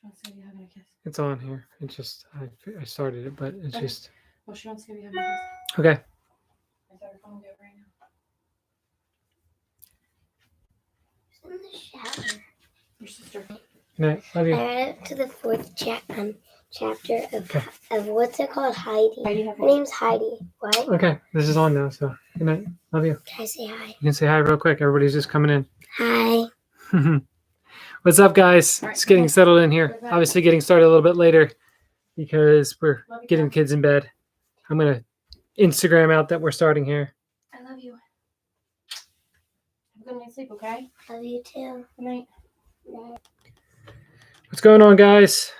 wants to give you a hug and a kiss. It's on here. It just I started it, but it's just. Well, she wants to give you a hug and a kiss. Okay. I thought her phone would be over right now. In the shower. Your sister. Good night. Love you. I read up to the 4th chapter of what's it called? Heidi. Her name's Heidi. What? Okay, this is on now. So good night. Love you. Can I say hi? You can say hi real quick. Everybody's just coming in. Hi. What's up, guys? All right, Just getting settled in here. Goodbye. Obviously, getting started a little bit later because we're getting kids in bed. I'm gonna Instagram out that we're starting here. I love you. Have a good night's sleep, okay? Love you too. Good night. Night. What's going on, guys?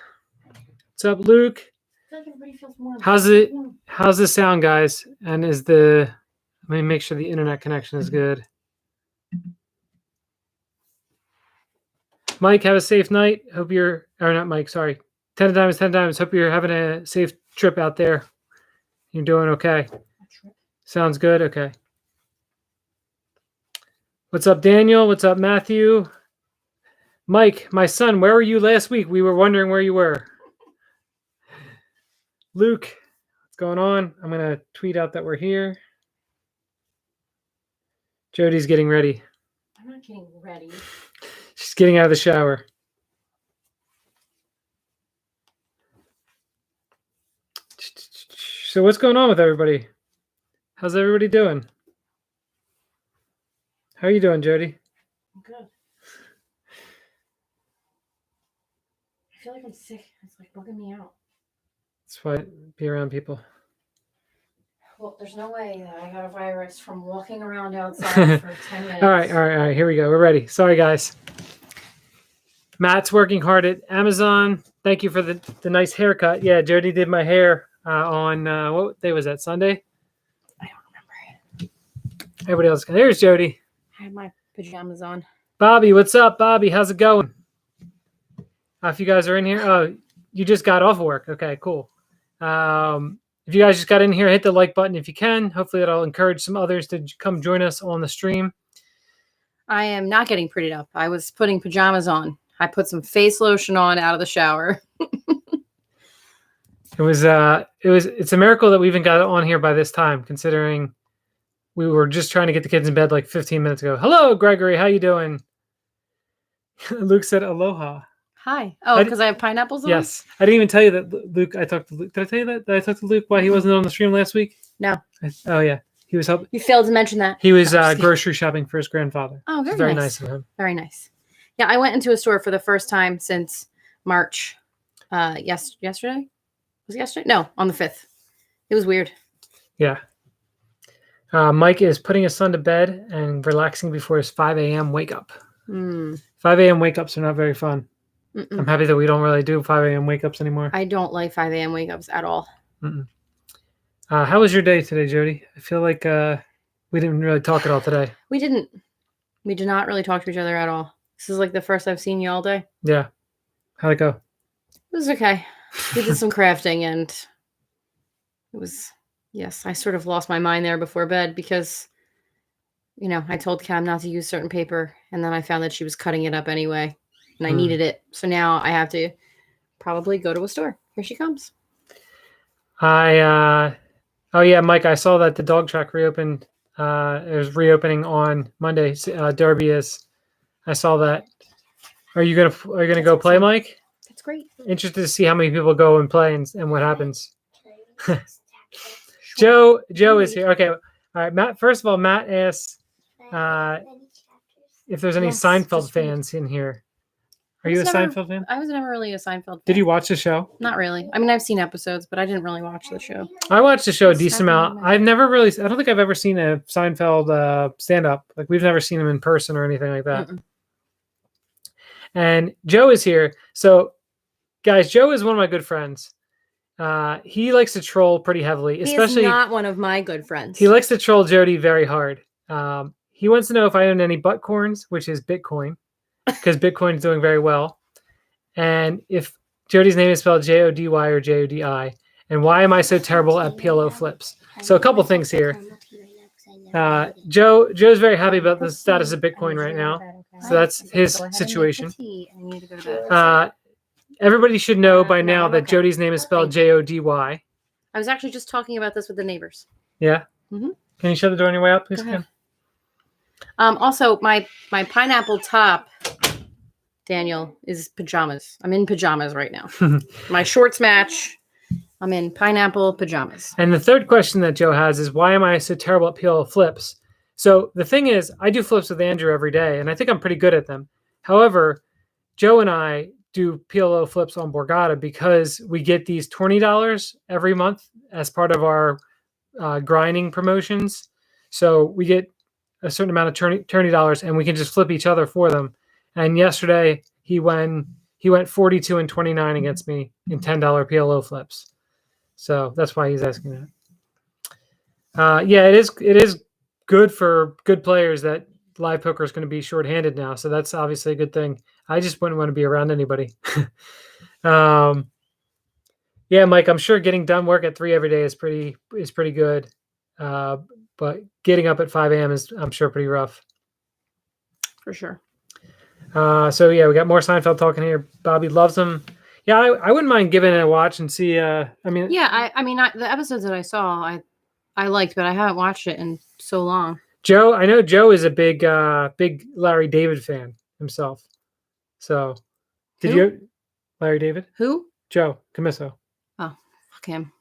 What's up, Luke? I feel like everybody feels warm. How's it? How's the sound, guys? And is the? Let me make sure the internet connection is good. Mike, have a safe night. Hope you're, or not Mike, sorry. 10 times, 10 times. Hope you're having a safe trip out there. You're doing okay. Sounds good. Okay. What's up, Daniel? What's up, Matthew? Mike, my son, where were you last week? We were wondering where you were. Luke, what's going on? I'm going to tweet out that we're here. Jody's getting ready. I'm not getting ready. She's getting out of the shower. So what's going on with everybody? How's everybody doing? How are you doing, Jody? I'm good. I feel like I'm sick. It's like bugging me out. That's why be around people. Well, there's no way that I got a virus from walking around outside for 10 minutes. All right. Here we go. We're ready. Sorry, guys. Matt's working hard at Amazon. Thank you for the nice haircut. Yeah, Jody did my hair on, what day was that, Sunday? I don't remember. Everybody else. There's Jody. I had my pajamas on. Bobby, what's up, Bobby? How's it going? If you guys are in here. Oh, you just got off work. Okay, cool. If you guys just got in here, hit the like button if you can. Hopefully that'll encourage some others to come join us on the stream. I am not getting prettied up. I was putting pajamas on. I put some face lotion on out of the shower. It's a miracle that we even got on here by this time, considering we were just trying to get the kids in bed like 15 minutes ago. Hello, Gregory. How you doing? Luke said aloha. Hi. Oh, because I have pineapples on? Yes. I didn't even tell you that, Luke. I talked to Luke. Did I tell you that? Did I talk to Luke why he wasn't on the stream last week? No. Oh, yeah. He was helping. You failed to mention that. He was grocery shopping for his grandfather. Oh, very nice of him. Very nice. Yeah, I went into a store for the first time since March. Yesterday? Was it yesterday? No, on the 5th. It was weird. Yeah. Mike is putting his son to bed and relaxing before his 5 a.m. wake up. 5 a.m. wake ups are not very fun. Mm-mm. I'm happy that we don't really do 5 a.m. wake ups anymore. I don't like 5 a.m. wake ups at all. How was your day today, Jody? I feel like we didn't really talk at all today. We didn't. We did not really talk to each other at all. This is like the first I've seen you all day. Yeah. How'd it go? It was okay. We did some crafting and it was, yes, I sort of lost my mind there before bed because, you know, I told Cam not to use certain paper and then I found that she was cutting it up anyway and I needed it. So now I have to probably go to a store. Here she comes. Oh yeah, Mike, I saw that the dog track reopened. It was reopening on Monday. Derby is. I saw that. Are you gonna go play, Mike? That's great. Interested to see how many people go and play and what happens. Joe is here. Okay, all right. Matt. First of all, Matt asks if there's any Seinfeld fans in here. Are you a Seinfeld fan? I was never really a Seinfeld fan. Did you watch the show? Not really. I mean, I've seen episodes, but I didn't really watch the show. I watched the show a decent amount. I don't think I've ever seen a Seinfeld stand-up. Like, we've never seen him in person or anything like that. And Joe is here. So, guys, Joe is one of my good friends. He likes to troll pretty heavily. Especially, he's not one of my good friends. He likes to troll Jody very hard. He wants to know if I own any butt corns, which is Bitcoin. Because Bitcoin is doing very well. And if Jody's name is spelled Jody or Jodi. And why am I so terrible at PLO flips? So a couple things here. Joe's very happy about the status of Bitcoin right now. So that's his situation. everybody should know by No, now I'm that okay. Jody's name is spelled Jody. I was actually just talking about this with the neighbors. Yeah. Mhm. Can you shut the door on your way out, please? Go ahead. Also, my pineapple top, Daniel, is pajamas. I'm in pajamas right now. My shorts match. I'm in pineapple pajamas. And the third question that Joe has is, why am I so terrible at PLO flips? So the thing is, I do flips with Andrew every day, and I think I'm pretty good at them. However, Joe and I do PLO flips on Borgata because we get these $20 every month as part of our grinding promotions. So we get a certain amount of $20 and we can just flip each other for them. And yesterday he went 42 and 29 against me in $10 PLO flips. So that's why he's asking that. Yeah, it is good for good players that live poker is going to be shorthanded now. So that's obviously a good thing. I just wouldn't want to be around anybody. Yeah, Mike, I'm sure getting done work at 3 every day is pretty good. But getting up at 5 a.m. is, I'm sure, pretty rough. For sure. So yeah, we got more Seinfeld talking here. Bobby loves him. Yeah, I wouldn't mind giving it a watch and see. I mean, the episodes that I saw, I liked, but I haven't watched it in so long. Joe, I know Joe is a big Larry David fan himself. So, Larry David? Who? Joe Camisso. Oh, fuck him.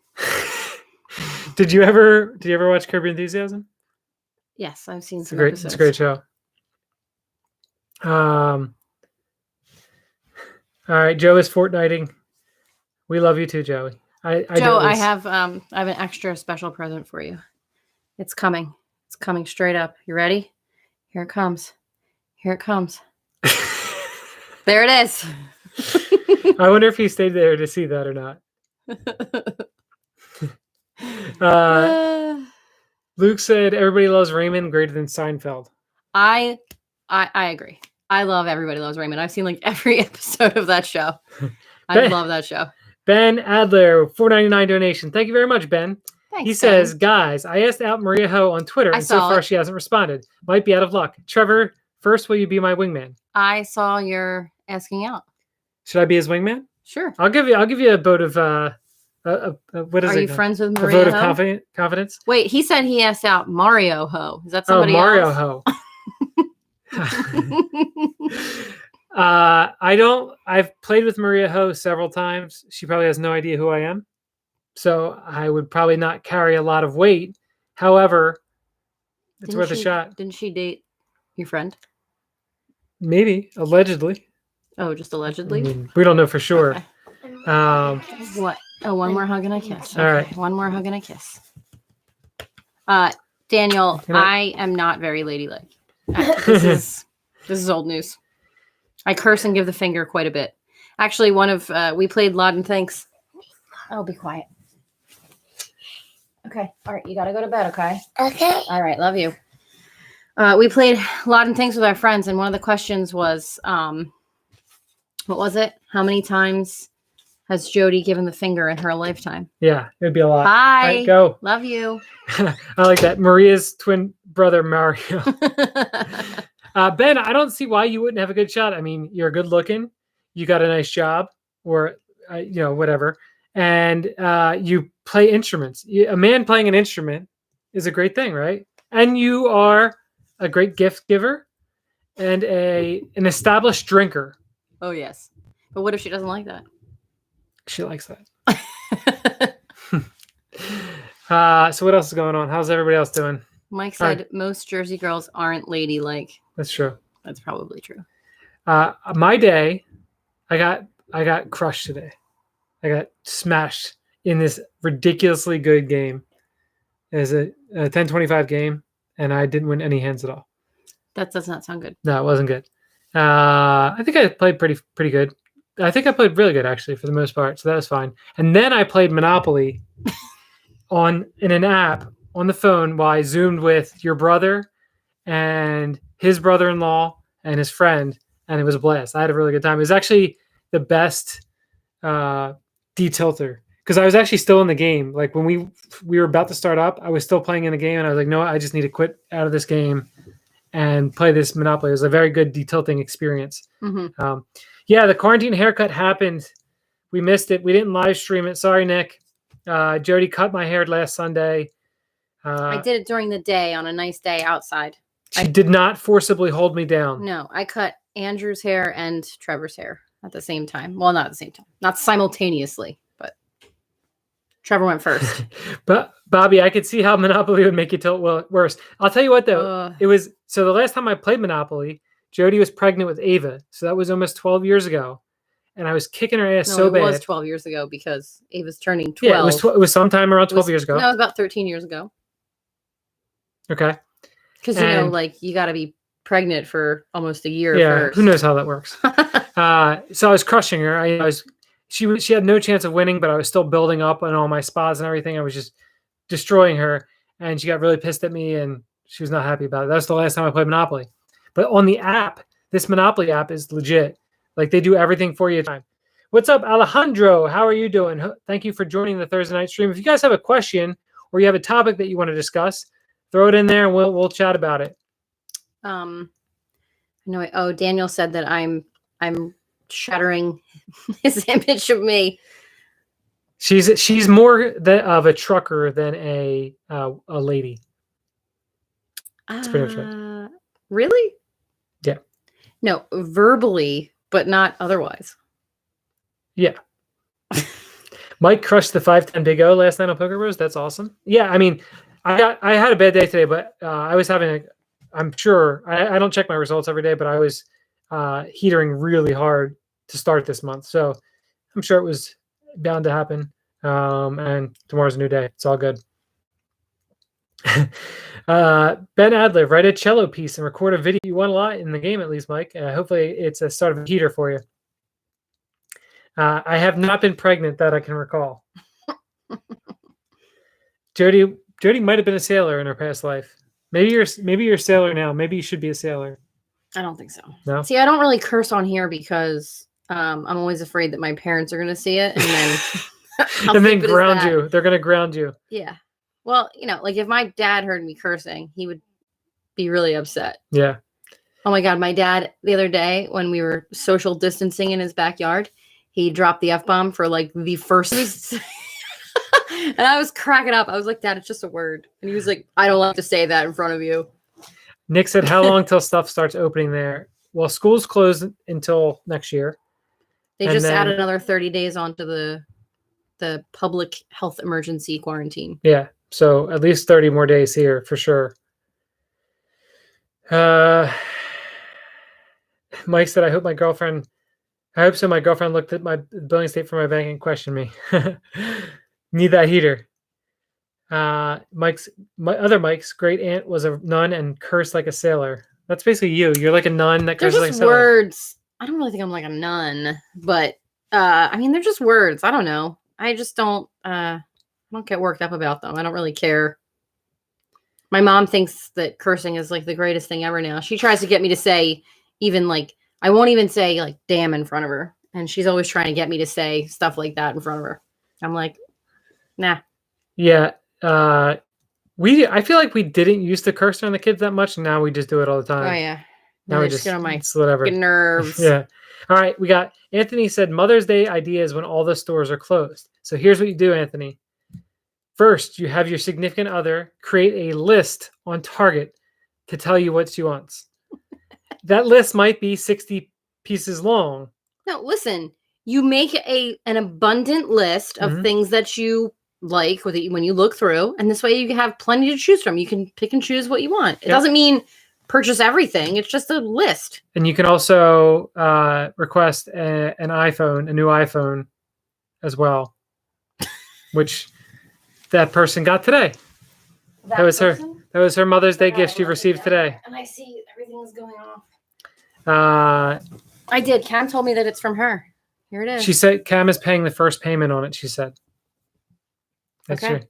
Did you ever watch Curb Your Enthusiasm? Yes, I've seen some episodes. It's a great show. All right, Joe is fortnighting. We love you too, Joey. Joe, I have an extra special present for you. It's coming. It's coming straight up. You ready? Here it comes. Here it comes. There it is. I wonder if he stayed there to see that or not. Luke said everybody loves Raymond greater than Seinfeld. I agree. I love Everybody Loves Raymond. I've seen like every episode of that show. I love that show. Ben Adler, $4.99 donation. Thank you very much, Ben. Thanks, he says, guys, I asked out Maria Ho on Twitter, and so far she hasn't responded. Might be out of luck. Trevor, first, will you be my wingman? I saw your asking out. Should I be his wingman? Sure. I'll give you a vote of what is it? Are you friends with Maria? A vote of confidence. Wait, he said he asked out Mario Ho. Is that somebody Mario else? Ho. I've played with Maria Ho several times. She probably has no idea who I am. So I would probably not carry a lot of weight. However, it's worth a shot. Didn't she date your friend? Maybe. Allegedly. Oh, just allegedly? I mean, we don't know for sure. Okay. What? Oh, one more hug and a kiss. Okay. All right. One more hug and a kiss. Daniel, I am not very ladylike. This is old news. I curse and give the finger quite a bit. Actually, we played Laud and Thanks. Oh, be quiet. Okay. All right. You got to go to bed. Okay. Okay. All right. Love you. We played Laud and Thanks with our friends. And one of the questions was, what was it? How many times has Jody given the finger in her lifetime? Yeah, it would be a lot. Bye. All right, go. Love you. I like that. Maria's twin brother, Mario. Ben, I don't see why you wouldn't have a good shot. I mean, you're good looking. You got a nice job or, whatever. And you play instruments. A man playing an instrument is a great thing, right? And you are a great gift giver and an established drinker. Oh, yes. But what if she doesn't like that? She likes that. So what else is going on? How's everybody else doing? Mike said most Jersey girls aren't ladylike. That's true. That's probably true. My day, I got crushed today. I got smashed in this ridiculously good game. It was a 10-25 game, and I didn't win any hands at all. That does not sound good. No, it wasn't good. I think I played pretty good. I think I played really good, actually, for the most part, so that was fine. And then I played Monopoly in an app on the phone while I Zoomed with your brother and his brother-in-law and his friend, and it was a blast. I had a really good time. It was actually the best detilter because I was actually still in the game. Like when we were about to start up, I was still playing in the game, and I was like, no, I just need to quit out of this game and play this Monopoly. It was a very good detilting experience. Mm-hmm. Yeah, the quarantine haircut happened We missed it. We didn't live stream it. Sorry, Nick. Jody cut my hair last Sunday. I did it during the day on a nice day outside. She did not forcibly hold me down. No, I cut Andrew's hair and Trevor's hair at the same time. Well, not at the same time. Not simultaneously, but Trevor went first. But Bobby, I could see how Monopoly would make you feel worse. I'll tell you what, though. It was so the last time I played Monopoly, Jody was pregnant with Ava. So that was almost 12 years ago. And I was kicking her ass so bad. It was 12 years ago because Ava's turning 12. Yeah, it was sometime around 12 years ago. No, it was about 13 years ago. Okay. Because, you got to be pregnant for almost a year first. Who knows how that works. So I was crushing her. She had no chance of winning, but I was still building up on all my spots and everything. I was just destroying her. And she got really pissed at me, and she was not happy about it. That was the last time I played Monopoly. But on the app, this Monopoly app is legit. Like, they do everything for you. What's up, Alejandro? How are you doing? Thank you for joining the Thursday night stream. If you guys have a question or you have a topic that you want to discuss, throw it in there and we'll chat about it. Daniel said that I'm shattering his image of me. She's more of a trucker than a lady. That's pretty much right. Really? Yeah. No, verbally, but not otherwise. Yeah. Mike crushed the 5-10 Big O last night on Poker Bros. That's awesome. Yeah, I mean, I had a bad day today, but I was having I'm sure I don't check my results every day, but I was heatering really hard to start this month. So I'm sure it was bound to happen. And tomorrow's a new day. It's all good. Ben Adler, write a cello piece and record a video. You won a lot in the game, at least, Mike. Hopefully it's a start of a heater for you. I have not been pregnant that I can recall. Jody might have been a sailor in her past life. Maybe you're a sailor now. Maybe you should be a sailor. I don't think so. No? See, I don't really curse on here because I'm always afraid that my parents are going to see it and then and then ground you. They're going to ground you. Yeah. Well, if my dad heard me cursing, he would be really upset. Yeah. Oh my God. My dad, the other day when we were social distancing in his backyard, he dropped the F-bomb for the first. And I was cracking up. I was like, Dad, it's just a word. And he was like, I don't like to say that in front of you. Nick said, how long till stuff starts opening there? Well, school's closed until next year. They just added another 30 days onto the public health emergency quarantine. Yeah. So at least 30 more days here for sure. Mike said, I hope so. My girlfriend looked at my billing state for my bank and questioned me. Need that heater. My other Mike's great aunt was a nun and cursed like a sailor. That's basically you. You're like a nun that curses like a sailor. Words. I don't really think I'm like a nun, but they're just words. I don't know. I just don't get worked up about them. I don't really care. My mom thinks that cursing is the greatest thing ever now. She tries to get me to say even I won't even say damn in front of her. And she's always trying to get me to say stuff like that in front of her. I'm like, nah. Yeah. I feel like we didn't used to curse on the kids that much. And now we just do it all the time. Oh yeah. Now we just get on my it's whatever. nerves. Yeah. All right. We got Anthony said Mother's Day ideas when all the stores are closed. So here's what you do, Anthony. First, you have your significant other create a list on Target to tell you what she wants. That list might be 60 pieces long. No, listen. You make an abundant list of things that you like when you look through, and this way you have plenty to choose from. You can pick and choose what you want. It doesn't mean purchase everything. It's just a list. And you can also request a new iPhone as well, which that person got today. That was her Mother's Day gift she received today. And I see everything is going off. I did. Cam told me that it's from her. Here it is. She said Cam is paying the first payment on it, she said. That's true.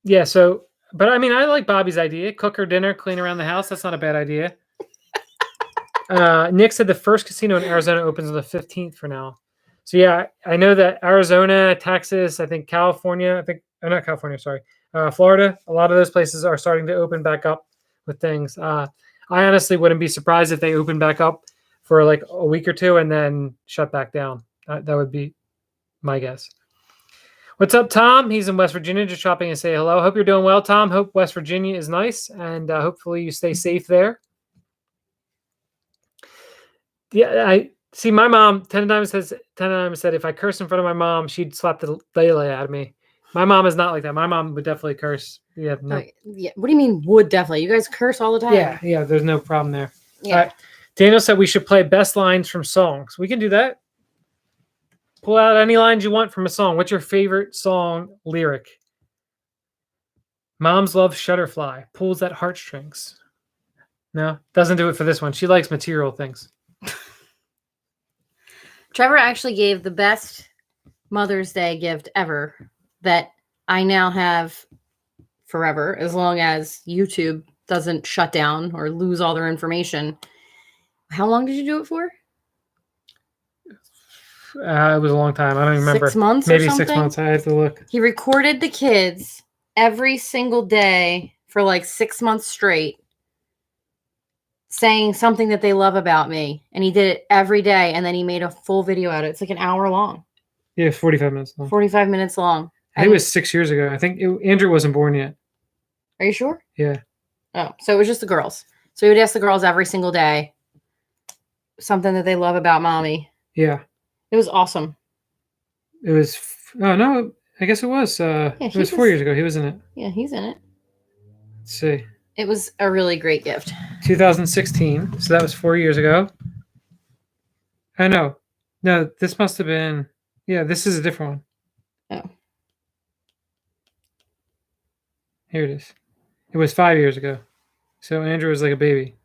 Yeah, so, but I mean, I like Bobby's idea. Cook her dinner, clean around the house. That's not a bad idea. Nick said the first casino in Arizona opens on the 15th for now. So yeah, I know that Arizona, Texas, I think California, not California, sorry. Florida, a lot of those places are starting to open back up with things. I honestly wouldn't be surprised if they open back up for a week or two and then shut back down. That would be my guess. What's up, Tom? He's in West Virginia, just shopping and say hello. Hope you're doing well, Tom. Hope West Virginia is nice, and hopefully you stay safe there. Yeah, I see. My mom 10 times said if I curse in front of my mom, she'd slap the daylight out of me. My mom is not like that. My mom would definitely curse. Yeah, no. Yeah. What do you mean would definitely? You guys curse all the time. Yeah. There's no problem there. Yeah. All right. Daniel said we should play best lines from songs. We can do that. Pull out any lines you want from a song. What's your favorite song lyric? Moms love Shutterfly. Pulls at heartstrings. No, doesn't do it for this one. She likes material things. Trevor actually gave the best Mother's Day gift ever that I now have forever, as long as YouTube doesn't shut down or lose all their information. How long did you do it for? It was a long time. I don't even remember. 6 months Maybe or something? 6 months. I have to look. He recorded the kids every single day for like 6 months straight, saying something that they love about me. And he did it every day. And then he made a full video out of it. It's like an hour long. Yeah, 45 minutes long. 45 minutes long. I think it was 6 years ago. I think Andrew wasn't born yet. Are you sure? Yeah. Oh, so it was just the girls. So he would ask the girls every single day something that they love about mommy. Yeah. It was awesome. It was. Oh no, I guess it was. It was 4 years ago. He was in it. Yeah, he's in it. Let's see. It was a really great gift. 2016. So that was 4 years ago. I know. No, this must have been. Yeah, this is a different one. Oh. Here it is. It was 5 years ago. So Andrew was like a baby.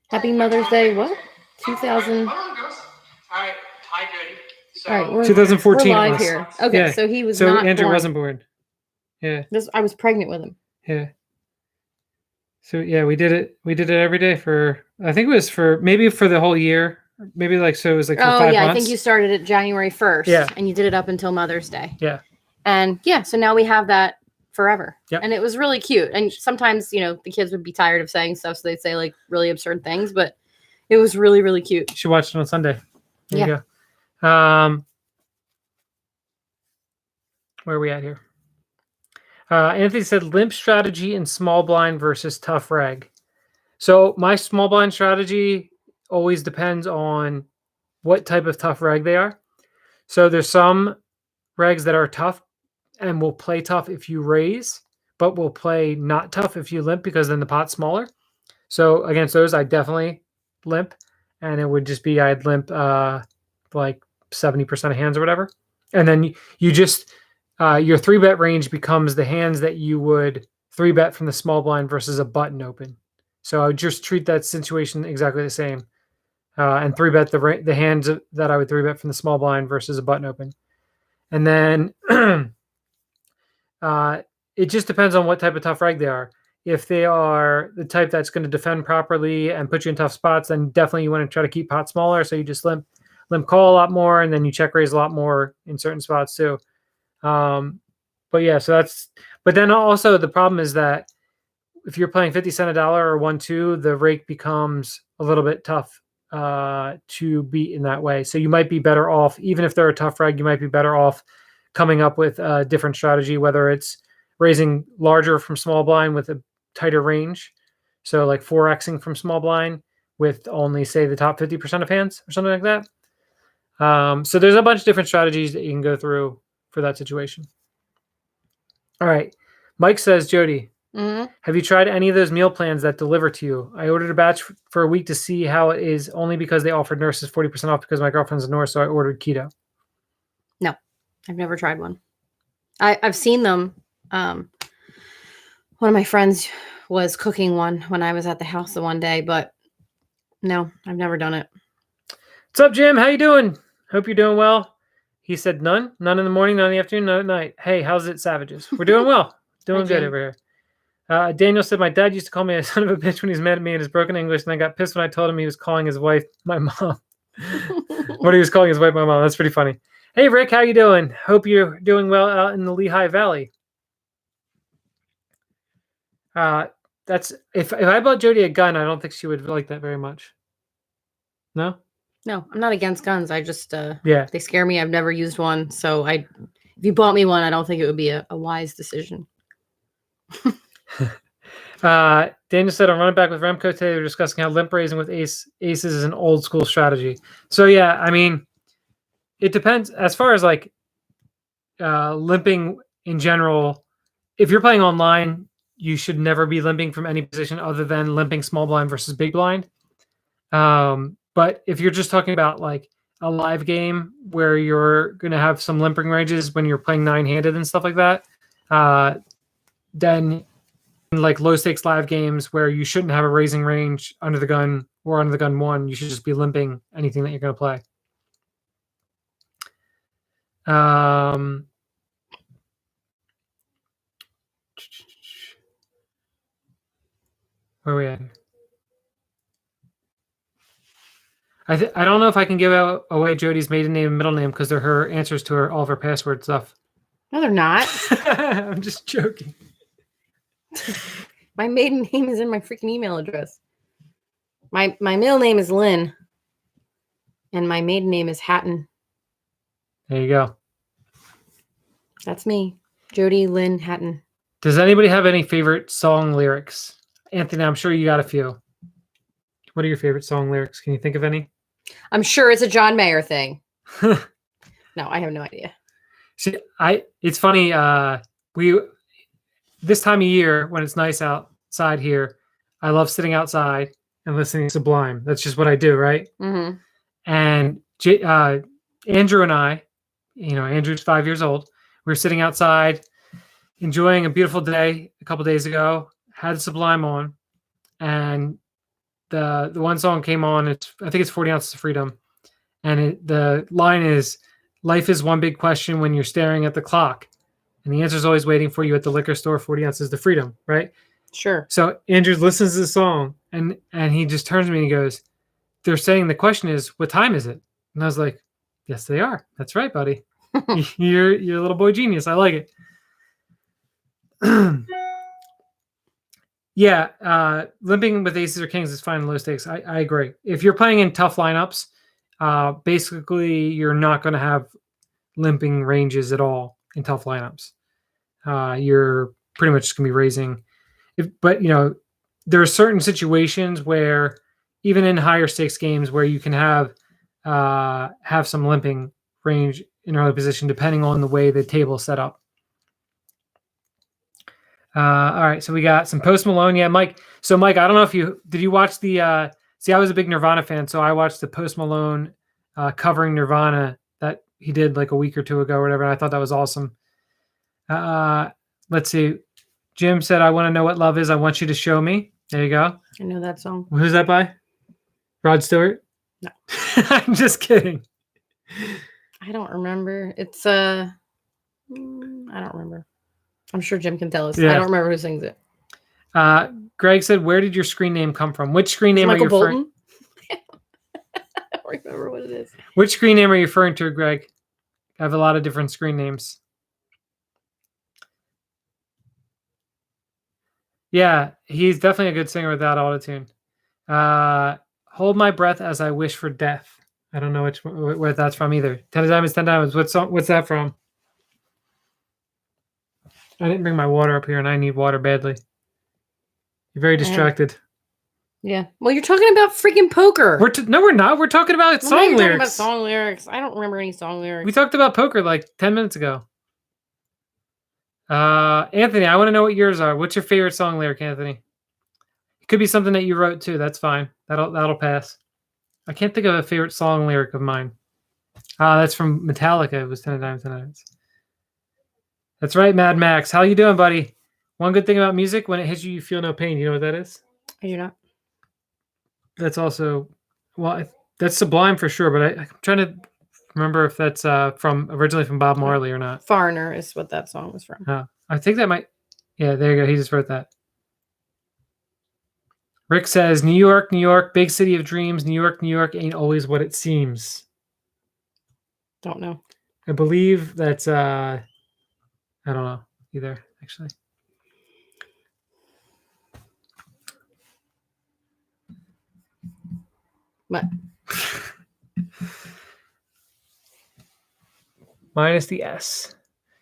Happy Mother's Day. What? 2000. All right. Hi, Jody. So, All right, we're 2014 live was. here. Okay, Yeah. so he was So not Andrew born. wasn't born. Yeah. I was pregnant with him. Yeah. So yeah, we did it. We did it every day for. I think it was for maybe for the whole year. Maybe like so. It was like for 5 months. I think you started it January 1st. Yeah. And you did it up until Mother's Day. Yeah. And yeah, so now we have that forever. Yep. And it was really cute. And sometimes, the kids would be tired of saying stuff, so they'd say like really absurd things, but it was really, really cute. You should watch it on Sunday. There Yeah. you go. Where are we at here? Anthony said limp strategy and small blind versus tough reg. So my small blind strategy always depends on what type of tough reg they are. So there's some regs that are tough and will play tough if you raise, but will play not tough if you limp because then the pot's smaller. So against those, I definitely limp, and it would just be I'd limp like 70% of hands or whatever. And then you just your 3-bet range becomes the hands that you would 3-bet from the small blind versus a button open. So I would just treat that situation exactly the same, and 3-bet the hands that I would 3-bet from the small blind versus a button open. And then it just depends on what type of tough reg they are. If they are the type that's going to defend properly and put you in tough spots, then definitely you want to try to keep pot smaller. So you just limp call a lot more, and then you check raise a lot more in certain spots too. But yeah, but then also the problem is that if you're playing 50 cent a dollar or 1-2, the rake becomes a little bit tough to beat in that way. So you might be better off, even if they're a tough reg, you might be better off coming up with a different strategy, whether it's raising larger from small blind with a tighter range. So like 4Xing from small blind with only say the top 50% of hands or something like that. So there's a bunch of different strategies that you can go through for that situation. All right. Mike says, Jody, have you tried any of those meal plans that deliver to you? I ordered a batch for a week to see how it is, only because they offered nurses 40% off because my girlfriend's a nurse, so I ordered keto. No, I've never tried one. I've seen them. One of my friends was cooking one when I was at the house the one day, but no, I've never done it. What's up, Jim? How you doing? Hope you're doing well. He said none in the morning, none in the afternoon, none at night. Hey, how's it, savages? We're doing well. Doing good over here. Daniel said, my dad used to call me a son of a bitch when he's mad at me in his broken English, and I got pissed when I told him he was calling his wife my mom. What he was calling his wife my mom. That's pretty funny. Hey, Rick, how you doing? Hope you're doing well out in the Lehigh Valley. that's if I bought Jody a gun, I don't think she would like that very much. No? No, I'm not against guns. I just Yeah. they scare me. I've never used one, so if you bought me one, I don't think it would be a wise decision. Daniel said, I'm running back with Remco today. They're discussing how limp raising with aces is an old school strategy. So yeah, I mean, it depends. As far as like limping in general, if you're playing online, you should never be limping from any position other than limping small blind versus big blind. But if you're just talking about like a live game where you're going to have some limping ranges when you're playing 9-handed and stuff like that, then in like low stakes live games where you shouldn't have a raising range under the gun or under the gun 1, you should just be limping anything that you're going to play. Where are we at here? I don't know if I can give away Jody's maiden name and middle name because they're her answers to all of her password stuff. No, they're not. I'm just joking. My maiden name is in my freaking email address. My middle name is Lynn, and my maiden name is Hatton. There you go. That's me, Jody Lynn Hatton. Does anybody have any favorite song lyrics? Anthony, I'm sure you got a few. What are your favorite song lyrics? Can you think of any? I'm sure it's a John Mayer thing. No, I have no idea. See, it's funny. This time of year when it's nice outside here, I love sitting outside and listening to Sublime. That's just what I do, right? Mm-hmm. And Andrew and I, Andrew's 5 years old. We were sitting outside, enjoying a beautiful day a couple days ago. Had Sublime on, and the one song came on. I think it's 40 Ounces of Freedom, and the line is, "Life is one big question when you're staring at the clock, and the answer is always waiting for you at the liquor store. 40 ounces to freedom," right? Sure. So Andrew listens to the song, and he just turns to me and he goes, "They're saying the question is, what time is it?" And I was like, "Yes, they are. That's right, buddy. You're a little boy genius. I like it." Yeah, limping with aces or kings is fine in low stakes. I agree. If you're playing in tough lineups, basically you're not going to have limping ranges at all in tough lineups. You're pretty much just going to be raising. But there are certain situations where, even in higher stakes games, where you can have some limping range in early position, depending on the way the table is set up. All right, so we got some Post Malone. Yeah, Mike. So Mike, I don't know if did you watch the see, I was a big Nirvana fan, so I watched the Post Malone covering Nirvana that he did like a week or two ago or whatever, and I thought that was awesome. Let's see. Jim said, "I want to know what love is. I want you to show me." There you go. I know that song. Who's that by? Rod Stewart? No. I'm just kidding. I don't remember. It's I don't remember. I'm sure Jim can tell us. Yeah. I don't remember who sings it. Greg said, "Where did your screen name come from?" Which screen name Michael are you referring? I don't remember what it is. Which screen name are you referring to, Greg? I have a lot of different screen names. Yeah, he's definitely a good singer without autotune. Hold My Breath as I Wish for Death. I don't know where that's from either. 10 Diamonds, 10 Diamonds. What's that from? I didn't bring my water up here, and I need water badly. You're very distracted. Yeah. Well, you're talking about freaking poker. No, we're not. We're talking about song lyrics. Talking about song lyrics. I don't remember any song lyrics. We talked about poker like 10 minutes ago. Anthony, I want to know what yours are. What's your favorite song lyric, Anthony? It could be something that you wrote too. That's fine. That'll pass. I can't think of a favorite song lyric of mine. That's from Metallica. It was 10 Diamonds, 10 Diamonds. That's right, Mad Max. How you doing, buddy? One good thing about music, when it hits you, you feel no pain. You know what that is? I do not. That's also, that's Sublime for sure, but I'm trying to remember if that's originally from Bob Marley or not. Foreigner is what that song was from. I think that might, yeah, there you go. He just wrote that. Rick says, New York, New York, big city of dreams. New York, New York ain't always what it seems. Don't know. I believe that's, I don't know either, actually. What? Minus the S.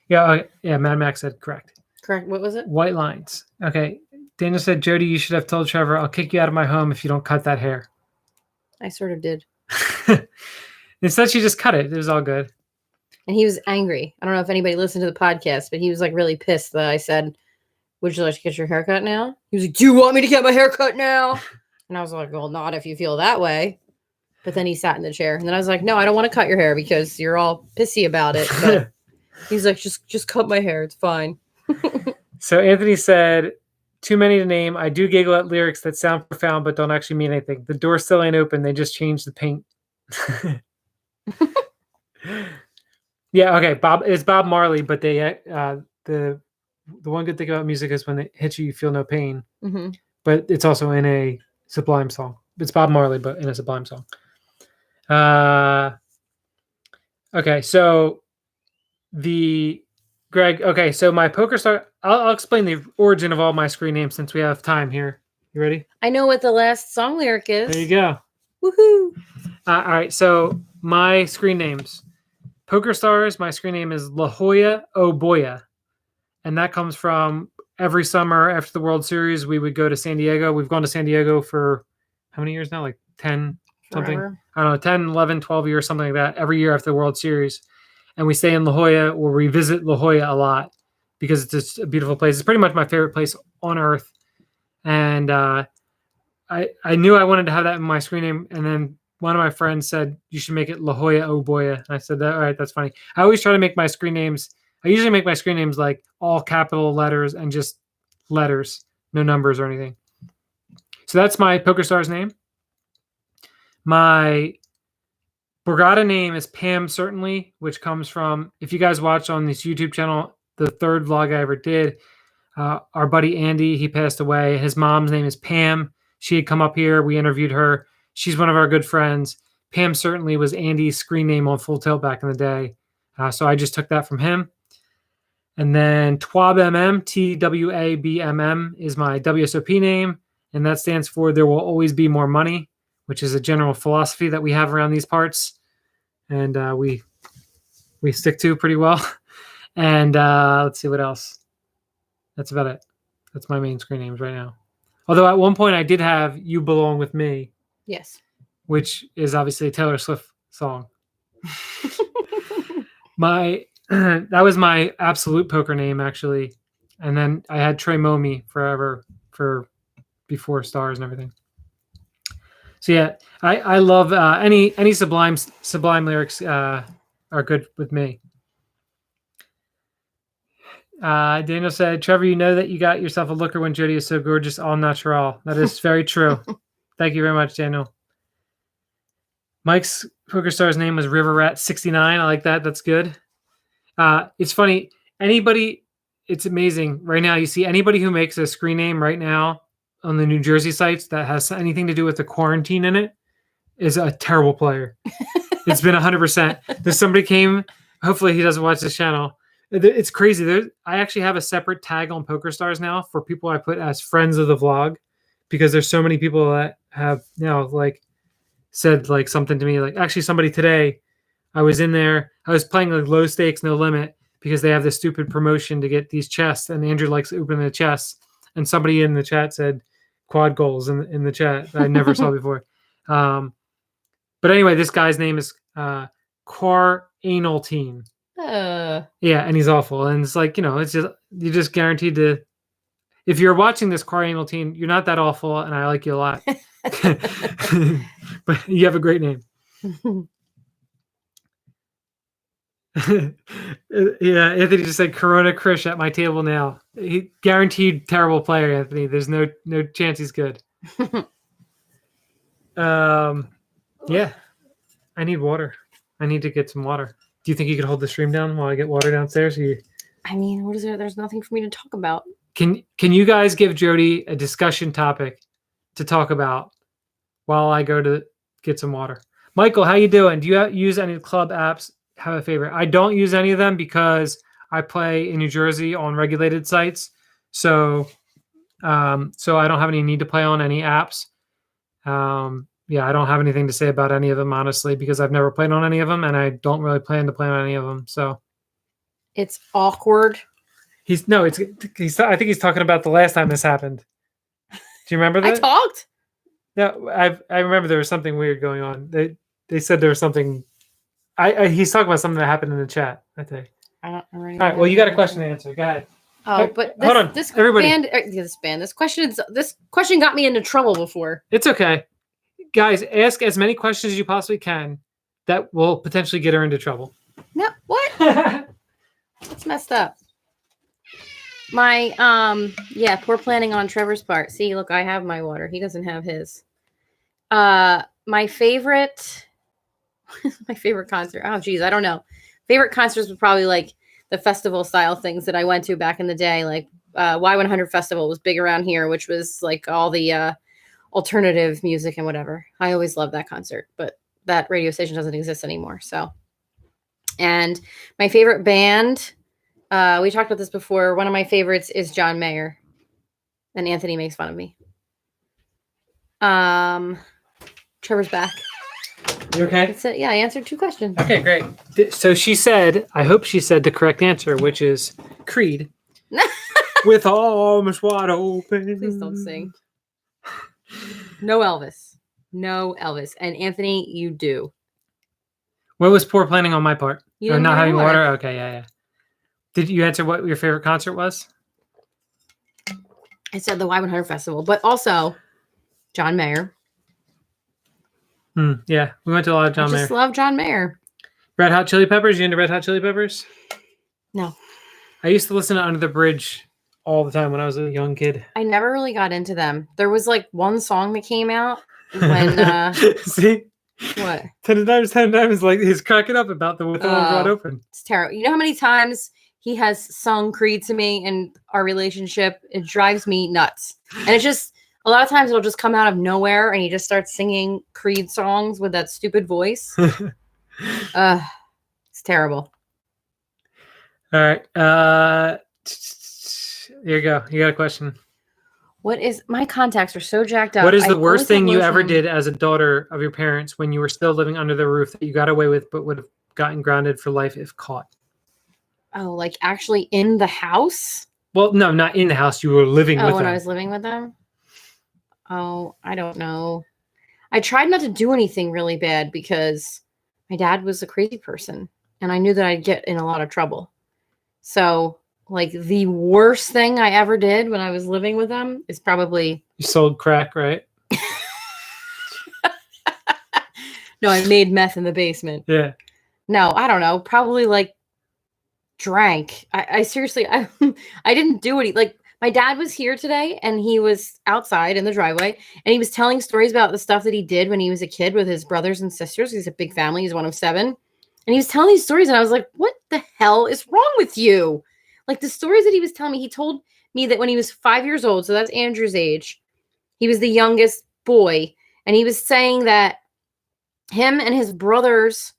Yeah, yeah. Mad Max said correct. Correct. What was it? White lines. Okay. Daniel said, Jody, you should have told Trevor, I'll kick you out of my home if you don't cut that hair. I sort of did. Instead, she just cut it. It was all good. And he was angry. I don't know if anybody listened to the podcast, but he was like really pissed that I said, would you like to get your hair cut now? He was like, do you want me to get my hair cut now? And I was like, well, not if you feel that way. But then he sat in the chair. And then I was like, no, I don't want to cut your hair because you're all pissy about it. But he's like, just cut my hair. It's fine. So Anthony said, too many to name. I do giggle at lyrics that sound profound but don't actually mean anything. The door still ain't open. They just changed the paint. Yeah, okay. It's Bob Marley, but they the one good thing about music is when it hits you, you feel no pain. Mm-hmm. But it's also in a Sublime song. It's Bob Marley, but in a Sublime song. Okay, so Greg. Okay, so my poker star. I'll explain the origin of all my screen names since we have time here. You ready? I know what the last song lyric is. There you go. Woohoo! All right, so my screen names. Poker Stars, my screen name is La Jolla O Boya. And that comes from every summer after the World Series, we would go to San Diego. We've gone to San Diego for how many years now? Like 10 something? Forever. I don't know, 10, 11, 12 years, something like that, every year after the World Series. And we stay in La Jolla, or we visit La Jolla a lot because it's just a beautiful place. It's pretty much my favorite place on earth. And I knew I wanted to have that in my screen name. And then one of my friends said, you should make it La Jolla O Boya. And I said, all right, that's funny. I always try to make my screen names. I usually make my screen names like all capital letters and just letters, no numbers or anything. So that's my Poker Stars name. My Borgata name is Pam Certainly, which comes from, if you guys watch on this YouTube channel, the third vlog I ever did, our buddy Andy, he passed away. His mom's name is Pam. She had come up here. We interviewed her. She's one of our good friends. Pam Certainly was Andy's screen name on Full Tilt back in the day. So I just took that from him. And then TWABMM, TWABMM, is my WSOP name. And that stands for There Will Always Be More Money, which is a general philosophy that we have around these parts. And we stick to pretty well. And let's see what else. That's about it. That's my main screen names right now. Although at one point I did have You Belong With Me. Yes. Which is obviously a Taylor Swift song. That was my absolute poker name, actually. And then I had Trey Momi forever for before Stars and everything. So yeah, I love any Sublime lyrics are good with me. Daniel said, Trevor, you know that you got yourself a looker when Jody is so gorgeous, all natural. That is very true. Thank you very much, Daniel. Mike's Poker Star's name was River Rat 69. I like that. That's good. It's funny. It's amazing. Right now, you see anybody who makes a screen name right now on the New Jersey sites that has anything to do with the quarantine in it is a terrible player. It's been 100%. There's somebody came. Hopefully, he doesn't watch this channel. It's crazy. I actually have a separate tag on Poker Stars now for people I put as friends of the vlog because there's so many people that have said like something to me. Like actually somebody today, I was in there, I was playing like low stakes, no limit because they have this stupid promotion to get these chests and Andrew likes opening the chests. And somebody in the chat said quad goals in the chat that I never saw before. But anyway, this guy's name is Quar Anal Team. Yeah, and he's awful. And it's like, it's just, you're just guaranteed to, if you're watching this Quar Anal Team, you're not that awful and I like you a lot. But you have a great name. Yeah, Anthony just said Corona Krish at my table now. He guaranteed terrible player, Anthony. There's no chance he's good. Yeah. I need water. I need to get some water. Do you think you could hold the stream down while I get water downstairs? I mean, what is there? There's nothing for me to talk about. Can you guys give Jody a discussion topic to talk about while I go to get some water? Michael, how you doing? Do you use any club apps? Have a favorite? I don't use any of them because I play in New Jersey on regulated sites. So I don't have any need to play on any apps. yeah, I don't have anything to say about any of them, honestly, because I've never played on any of them, and I don't really plan to play on any of them. So It's awkward. I think he's talking about the last time this happened. Do you remember that? I talked. Yeah, I remember there was something weird going on. They said there was something. He's talking about something that happened in the chat, I think. I don't remember. All right, well, you got a question to answer. Go ahead. Oh, but hold on, this everybody. this question got me into trouble before. It's okay. Guys, ask as many questions as you possibly can that will potentially get her into trouble. No, what? That's messed up. My poor planning on Trevor's part. See, look, I have my water. He doesn't have his. My favorite concert. Oh geez, I don't know. Favorite concerts was probably like the festival style things that I went to back in the day. Like Y100 Festival was big around here, which was like all the alternative music and whatever. I always loved that concert, but that radio station doesn't exist anymore. So, and my favorite band, we talked about this before. One of my favorites is John Mayer, and Anthony makes fun of me. Trevor's back. You okay? That's it. Yeah, I answered 2 questions. Okay, great. So she said, I hope she said the correct answer, which is Creed. With arms wide open. Please don't sing. No Elvis. No Elvis. And Anthony, you do. What was poor planning on my part? You Or didn't not have having water. water? Okay, yeah. Did you answer what your favorite concert was? I said the Y100 Festival, but also John Mayer. Yeah, we went to a lot of John Mayer. I just love John Mayer. Red Hot Chili Peppers? You into Red Hot Chili Peppers? No. I used to listen to Under the Bridge all the time when I was a young kid. I never really got into them. There was like one song that came out when See? What? 10 times like he's cracking up about the with the arms wide open. It's terrible. You know how many times he has sung Creed to me in our relationship? It drives me nuts. And it's just a lot of times it'll just come out of nowhere and he just starts singing Creed songs with that stupid voice. It's terrible. All right. Here you go. You got a question. What is my contacts are so jacked up. What is the worst always thing have you ever lotion. did as a daughter of your parents when you were still living under the roof that you got away with but would have gotten grounded for life if caught? Oh, like actually in the house? Well, no, not in the house. You were living with when them. I was living with them? Oh, I don't know. I tried not to do anything really bad because my dad was a crazy person and I knew that I'd get in a lot of trouble. So, like, the worst thing I ever did when I was living with them is probably... You sold crack, right? No, I made meth in the basement. Yeah. No, I don't know. Probably, like, drank. I seriously... I didn't do any... Like, my dad was here today, and he was outside in the driveway, and he was telling stories about the stuff that he did when he was a kid with his brothers and sisters. He's a big family. He's one of 7. And he was telling these stories, and I was like, what the hell is wrong with you? Like, the stories that he was telling me, he told me that when he was 5 years old, so that's Andrew's age, he was the youngest boy, and he was saying that him and his brothers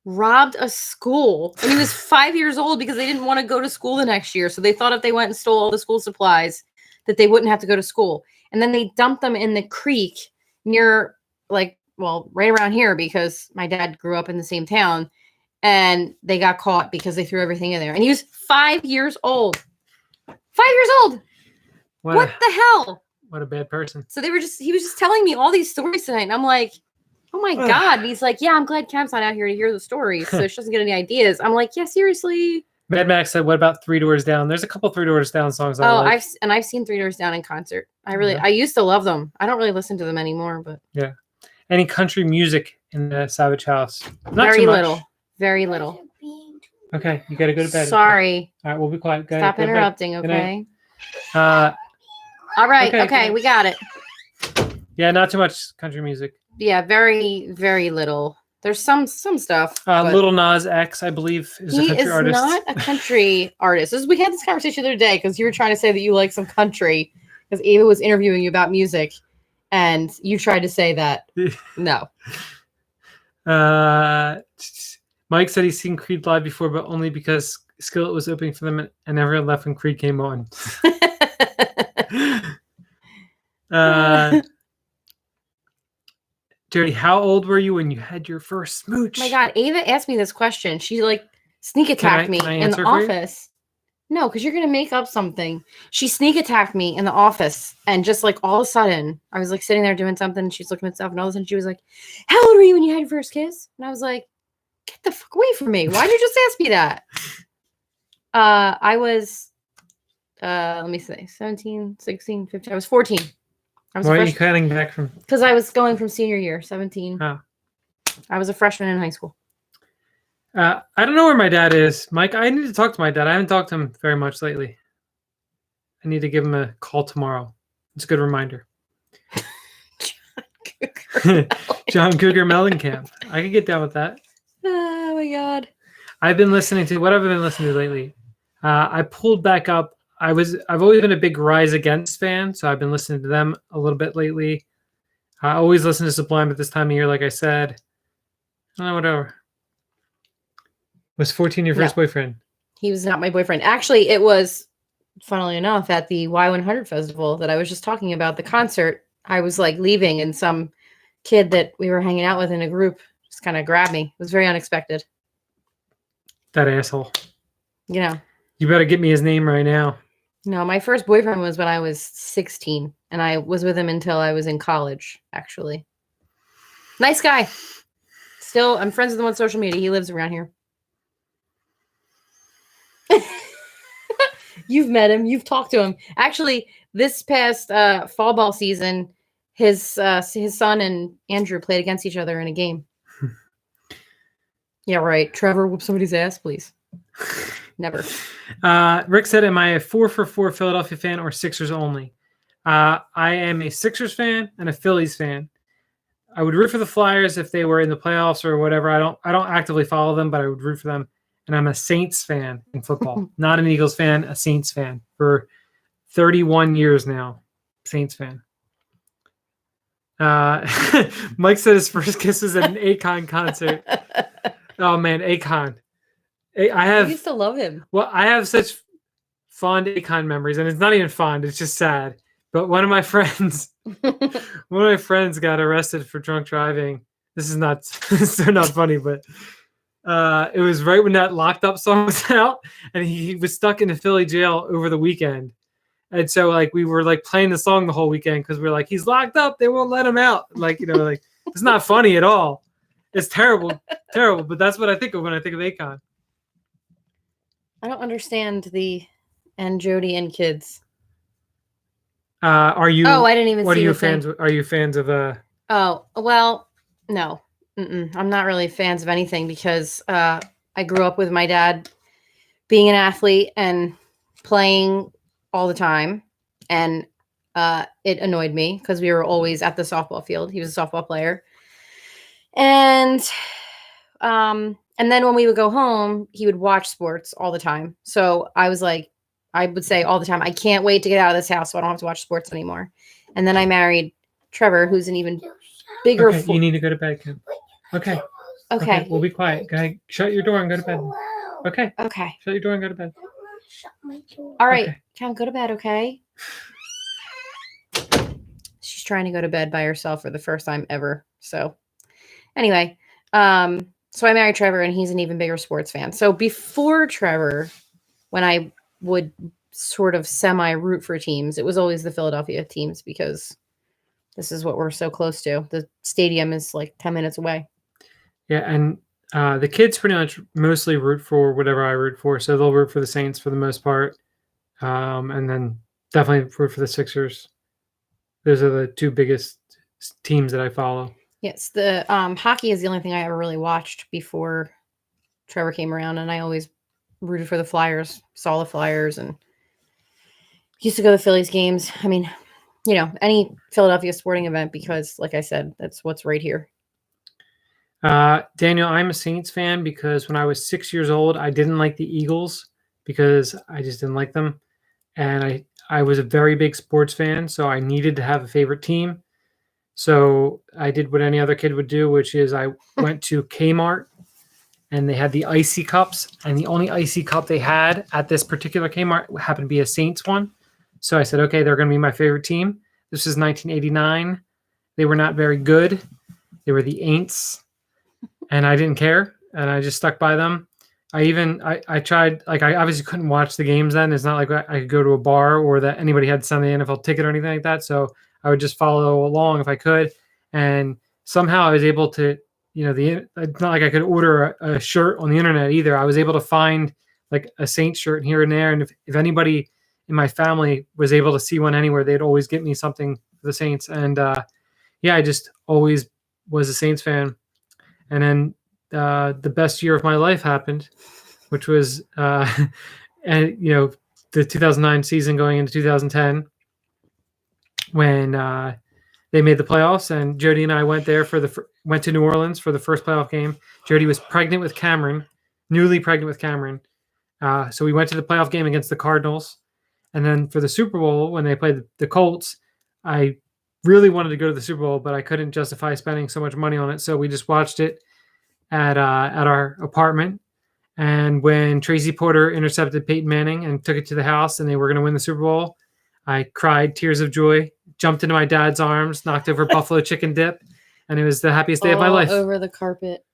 robbed a school when he was 5 years old because they didn't want to go to school the next year. So they thought if they went and stole all the school supplies that they wouldn't have to go to school. And then they dumped them in the creek near, like, well, right around here because my dad grew up in the same town. And they got caught because they threw everything in there. And he was 5 years old. 5 years old. What the hell? What a bad person. So he was just telling me all these stories tonight. And I'm like, oh my God. And he's like, yeah, I'm glad Cam's not out here to hear the stories. So she doesn't get any ideas. I'm like, yeah, seriously. Mad Max said, what about 3 Doors Down? There's a couple 3 Doors Down songs I like. I've seen 3 Doors Down in concert. I used to love them. I don't really listen to them anymore, but. Yeah. Any country music in the Savage House? Not very too much. little. Very little. Okay, you got to go to bed. Sorry. All right, we'll be quiet. Go Stop ahead, interrupting, okay? All right, okay, we got it. Yeah, not too much country music. Yeah, very, very little. There's some stuff. Lil Nas X, I believe, is a country artist. He is not a country artist. We had this conversation the other day because you were trying to say that you like some country because Ava was interviewing you about music, and you tried to say that no. Mike said he's seen Creed live before, but only because Skillet was opening for them and everyone left when Creed came on. Jody, how old were you when you had your first smooch? Oh my God, Ava asked me this question. She like sneak attacked me can I in the answer for you? office. No, because you're gonna make up something. She sneak attacked me in the office, and just like all of a sudden, I was like sitting there doing something. And she's looking at stuff, and all of a sudden, she was like, "How old were you when you had your first kiss?" And I was like, "Get the fuck away from me! Why'd you just ask me that?" I was, let me say, 17, 16, 15. I was 14. I was Why are you cutting back from? Because I was going from senior year, 17. Oh. I was a freshman in high school. I don't know where my dad is. Mike, I need to talk to my dad. I haven't talked to him very much lately. I need to give him a call tomorrow. It's a good reminder. John Cougar Mellencamp. I could get down with that. Oh my God. I've been listening to what I've been listening to lately. I pulled back up. I've always been a big Rise Against fan, so I've been listening to them a little bit lately. I always listen to Sublime at this time of year, like I said. Whatever. Was 14 your first boyfriend? He was not my boyfriend. Actually, it was, funnily enough, at the Y100 festival that I was just talking about, the concert. I was like leaving, and some kid that we were hanging out with in a group just kind of grabbed me. It was very unexpected. That asshole. You know. You better get me his name right now. No, my first boyfriend was when I was 16, and I was with him until I was in college, actually. Nice guy. Still, I'm friends with him on social media. He lives around here. You've met him. You've talked to him. Actually, this past fall ball season, his son and Andrew played against each other in a game. Yeah, right. Trevor, whoop somebody's ass, please. Never. Rick said, am I a 4-for-4 Philadelphia fan or Sixers only? I am a Sixers fan and a Phillies fan. I would root for the Flyers if they were in the playoffs or whatever. I don't actively follow them, but I would root for them. And I'm a Saints fan in football. Not an Eagles fan, a Saints fan. For 31 years now. Saints fan. Mike said his first kiss was at an Akon concert. Oh, man, Akon. I used to love him. Well, I have such fond Akon memories, and it's not even fond. It's just sad. But one of my friends got arrested for drunk driving. This is not so not funny, but it was right when that Locked Up song was out, and he was stuck in a Philly jail over the weekend. And so, like, we were like playing the song the whole weekend because we're like, he's locked up. They won't let him out. Like, like it's not funny at all. It's terrible, terrible. But that's what I think of when I think of Akon. I don't understand the and Jody and kids. Are you? Oh, I didn't even. What see are you the fans? thing. Are you fans of? Oh well, no, I'm not really fans of anything because I grew up with my dad being an athlete and playing all the time, and it annoyed me because we were always at the softball field. He was a softball player, and then when we would go home, he would watch sports all the time. So I was like, I would say all the time, I can't wait to get out of this house so I don't have to watch sports anymore. And then I married Trevor, who's an even bigger. Okay, you need to go to bed, Kim. Okay. Okay. We'll be quiet. Go ahead, shut your door and go to bed. Okay. Okay. Shut your door and go to bed. All right. Okay. Cam, go to bed, okay? She's trying to go to bed by herself for the first time ever. So anyway, so I married Trevor, and he's an even bigger sports fan. So before Trevor, when I would sort of semi-root for teams, it was always the Philadelphia teams because this is what we're so close to. The stadium is like 10 minutes away. Yeah, and the kids pretty much mostly root for whatever I root for. So they'll root for the Saints for the most part. And then definitely root for the Sixers. Those are the two biggest teams that I follow. Yes, the hockey is the only thing I ever really watched before Trevor came around, and I always rooted for the Flyers, saw the Flyers, and used to go to Phillies games. I mean, any Philadelphia sporting event because, like I said, that's what's right here. Daniel, I'm a Saints fan because when I was 6 years old, I didn't like the Eagles because I just didn't like them. And I was a very big sports fan, so I needed to have a favorite team. So I did what any other kid would do, which is I went to Kmart, and they had the icy cups, and the only icy cup they had at this particular Kmart happened to be a Saints one. So I said, okay, they're going to be my favorite team. This is 1989. They were not very good. They were the Aints, and I didn't care, and I just stuck by them. I tried, like, I obviously couldn't watch the games then. It's not like I could go to a bar or that anybody had Sunday NFL ticket or anything like that. So I would just follow along if I could. And somehow I was able to, it's not like I could order a shirt on the internet either. I was able to find like a Saints shirt here and there. And if anybody in my family was able to see one anywhere, they'd always get me something for the Saints. And I just always was a Saints fan. And then the best year of my life happened, which was the 2009 season going into 2010 when they made the playoffs, and Jody and I went there went to New Orleans for the first playoff game. Jody was newly pregnant with Cameron. So we went to the playoff game against the Cardinals. And then for the Super Bowl, when they played the Colts, I really wanted to go to the Super Bowl, but I couldn't justify spending so much money on it. So we just watched it at our apartment. And when Tracy Porter intercepted Peyton Manning and took it to the house and they were going to win the Super Bowl, I cried tears of joy, jumped into my dad's arms, knocked over buffalo chicken dip, and it was the happiest day of my life. Over the carpet.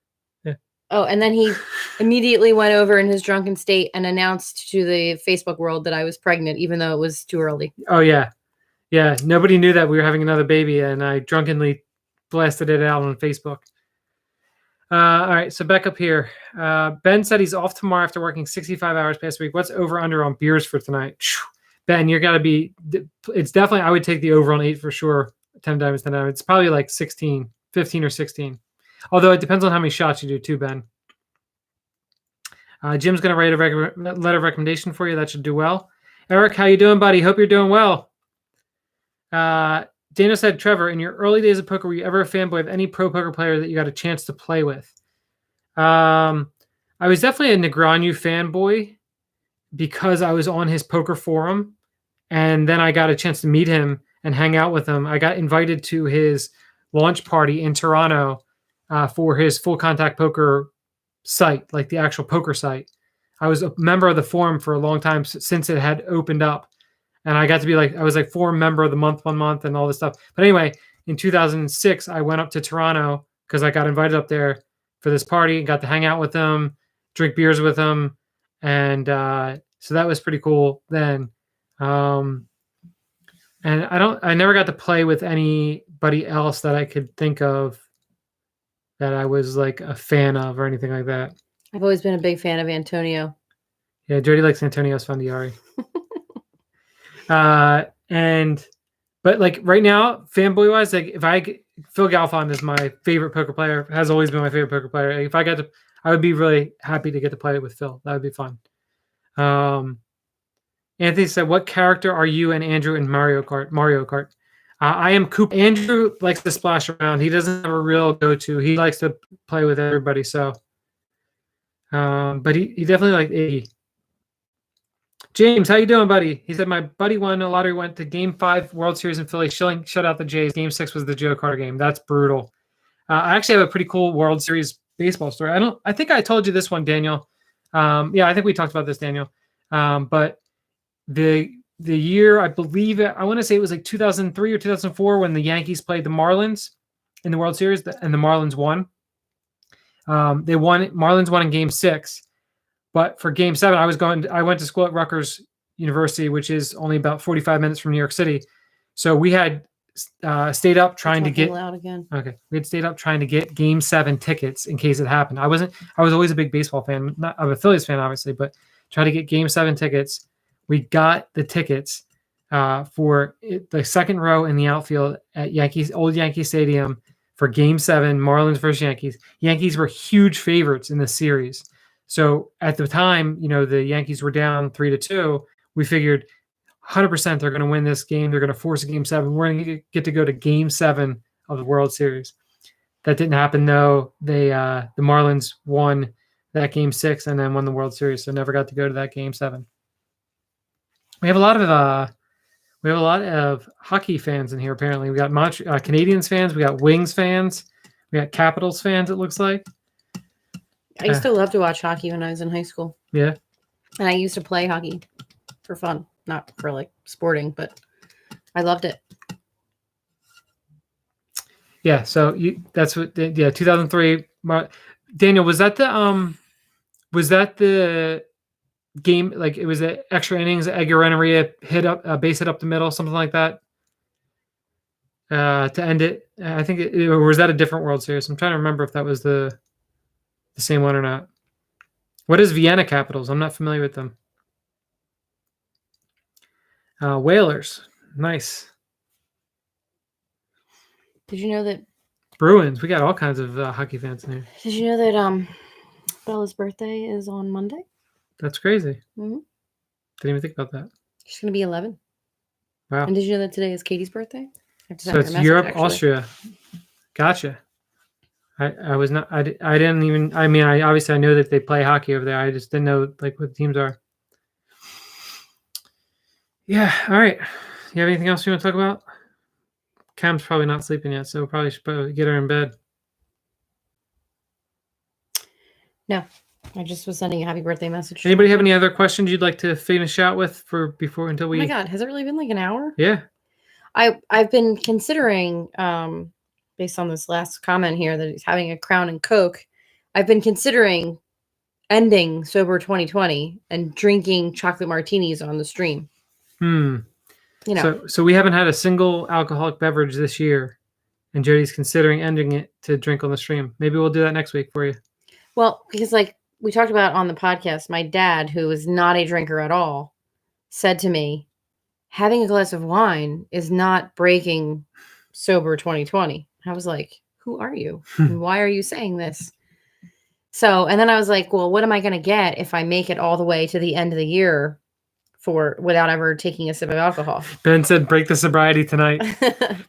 Yeah. Oh, and then he immediately went over in his drunken state and announced to the Facebook world that I was pregnant, even though it was too early. Oh, yeah. Yeah, nobody knew that we were having another baby, and I drunkenly blasted it out on Facebook. All right, so back up here. Ben said he's off tomorrow after working 65 hours past week. What's over under on beers for tonight? Ben, you're got to be. It's definitely. I would take the over on 8 for sure. 10 times 10 times. It's probably like 15 or 16. Although it depends on how many shots you do too, Ben. Jim's gonna write a letter of recommendation for you. That should do well. Eric, how you doing, buddy? Hope you're doing well. Dana said, Trevor, in your early days of poker, were you ever a fanboy of any pro poker player that you got a chance to play with? I was definitely a Negreanu fanboy because I was on his poker forum, and then I got a chance to meet him and hang out with him. I got invited to his launch party in Toronto for his full contact poker site, like the actual poker site. I was a member of the forum for a long time since it had opened up. And I got to be I was forum member of the month, 1 month, and all this stuff. But anyway, in 2006, I went up to Toronto because I got invited up there for this party and got to hang out with them, drink beers with them. And so that was pretty cool then. And I never got to play with anybody else that I could think of that I was a fan of or anything like that. I've always been a big fan of Antonio. Yeah, Jody likes Antonio Sfondiari. But right now, fanboy wise, Phil Galfond is my favorite poker player, has always been my favorite poker player. If I got to, I would be really happy to get to play with Phil. That would be fun. Anthony said, what character are you and Andrew in Mario Kart? I am Coop. Andrew likes to splash around. He doesn't have a real go-to. He likes to play with everybody. So, but he definitely liked Iggy. James, how you doing, buddy? He said, my buddy won a lottery, went to Game 5 World Series in Philly, shut out the Jays. Game 6 was the Joe Carter game. That's brutal. I actually have a pretty cool World Series baseball story. I think I told you this one, Daniel. I think we talked about this, Daniel. But the year, I believe, I want to say it was 2003 or 2004 when the Yankees played the Marlins in the World Series, and the Marlins won. Marlins won in Game 6. But for Game 7, I went to school at Rutgers University, which is only about 45 minutes from New York City. So we had stayed up trying to get loud again. Okay, we had stayed up trying to get Game 7 tickets in case it happened. I was always a big baseball fan, not I'm a Phillies fan, obviously, but try to get Game 7 tickets. We got the tickets for the second row in the outfield at old Yankee Stadium for Game 7, Marlins versus Yankees. Yankees were huge favorites in the series. So at the time, the Yankees were down 3-2. We figured 100% they're going to win this game. They're going to force a Game 7. We're going to get to go to Game 7 of the World Series. That didn't happen though. The Marlins won that Game 6 and then won the World Series, so never got to go to that Game 7. We have a lot of hockey fans in here. Apparently, we got Canadiens fans, we got Wings fans, we got Capitals fans. It looks like. I used to love to watch hockey when I was in high school. Yeah. And I used to play hockey for fun, not for sporting, but I loved it. Yeah. So that's what. Yeah, 2003. Daniel, was that the game? Like it was the extra innings, Edgar Renneria hit up, base hit up the middle, something like that, to end it. I think or was that a different World Series? I'm trying to remember if that was the same one or not. What is Vienna Capitals? I'm not familiar with them. Whalers, nice. Did you know that Bruins? We got all kinds of hockey fans in here. Did you know that Bella's birthday is on Monday? That's crazy. Mm-hmm. Didn't even think about that. She's gonna be 11. Wow. And did you know that today is Katie's birthday? So it's Europe, Austria. Gotcha. I was not. I didn't even. I mean, obviously I know that they play hockey over there. I just didn't know like what the teams are. Yeah. All right. You have anything else you want to talk about? Cam's probably not sleeping yet, so probably should get her in bed. No, I just was sending a happy birthday message. Anybody have any other questions you'd like to finish out with until we? Oh my God, has it really been like an hour? Yeah. I've been considering, based on this last comment here, that he's having a Crown and Coke. I've been considering ending Sober 2020 and drinking chocolate martinis on the stream. You know. So we haven't had a single alcoholic beverage this year, and Jody's considering ending it to drink on the stream. Maybe we'll do that next week for you. Well, because like we talked about on the podcast, my dad, who is not a drinker at all, said to me, having a glass of wine is not breaking Sober 2020. I was like, who are you? And why are you saying this? So, and then I was like, well, what am I going to get if I make it all the way to the end of the year without ever taking a sip of alcohol? Ben said, break the sobriety tonight.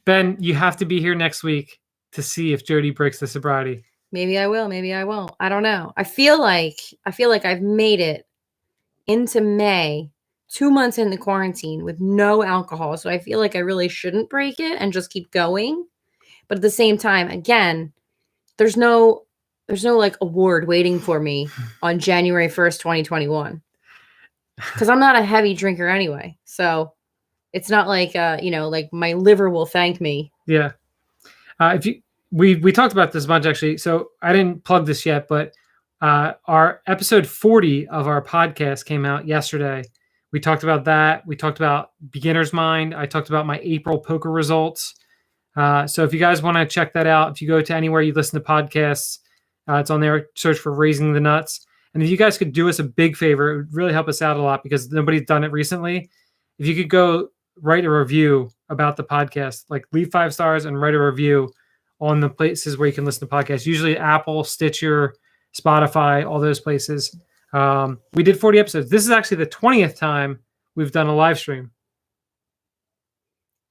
Ben, you have to be here next week to see if Jody breaks the sobriety. Maybe I will. Maybe I won't. I don't know. I feel like I've made it into May, 2 months into quarantine with no alcohol. So I feel like I really shouldn't break it and just keep going. But at the same time, again, there's no like award waiting for me on January 1st, 2021. Because I'm not a heavy drinker anyway. So it's not like, like my liver will thank me. Yeah. We talked about this a bunch, actually. So I didn't plug this yet, but our episode 40 of our podcast came out yesterday. We talked about that. We talked about Beginner's Mind. I talked about my April poker results. So if you guys want to check that out, if you go to anywhere you listen to podcasts, it's on there. Search for Raising the Nuts. And if you guys could do us a big favor, it would really help us out a lot because nobody's done it recently. If you could go write a review about the podcast, like leave 5 stars and write a review on the places where you can listen to podcasts, usually Apple, Stitcher, Spotify, all those places. We did 40 episodes. This is actually the 20th time we've done a live stream.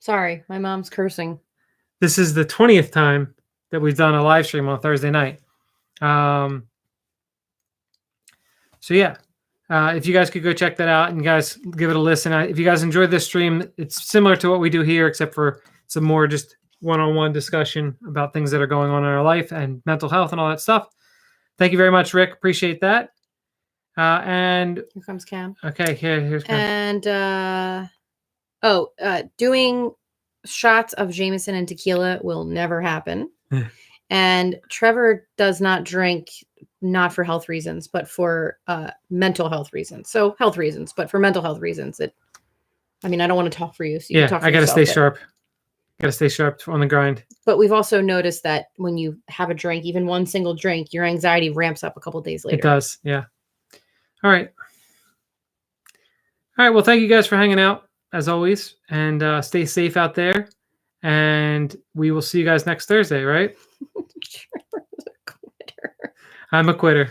Sorry, my mom's cursing. This is the 20th time that we've done a live stream on Thursday night. So yeah, if you guys could go check that out and you guys give it a listen. If you guys enjoyed this stream, it's similar to what we do here, except for some more just one-on-one discussion about things that are going on in our life and mental health and all that stuff. Thank you very much, Rick. Appreciate that. And here comes Cam. Okay, here's Cam. And doing shots of Jameson and tequila will never happen. And Trevor does not drink, not for health reasons, but for mental health reasons. So health reasons, but for mental health reasons. I don't want to talk for you. So you can talk for I got to yourself, stay sharp. Got to stay sharp on the grind. But we've also noticed that when you have a drink, even one single drink, your anxiety ramps up a couple days later. It does, yeah. All right. Well, thank you guys for hanging out, as always. And stay safe out there. And we will see you guys next Thursday, right? Trevor's a quitter. I'm a quitter.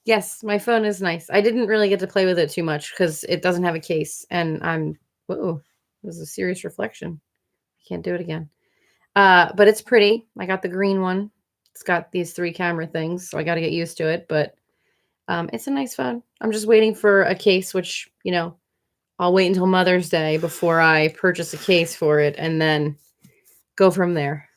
Yes, my phone is nice. I didn't really get to play with it too much because it doesn't have a case. And whoa, this is a serious reflection. Can't do it again. But it's pretty. I got the green one. It's got these 3 camera things, so I got to get used to it. But it's a nice phone. I'm just waiting for a case, which, I'll wait until Mother's Day before I purchase a case for it and then go from there.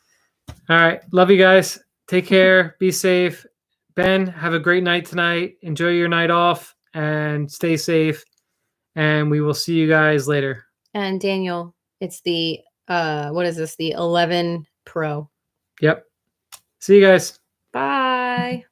All right. Love you guys. Take care. Be safe. Ben, have a great night tonight. Enjoy your night off and stay safe. And we will see you guys later. And Daniel, it's the what is this? The 11 Pro. Yep. See you guys. Bye.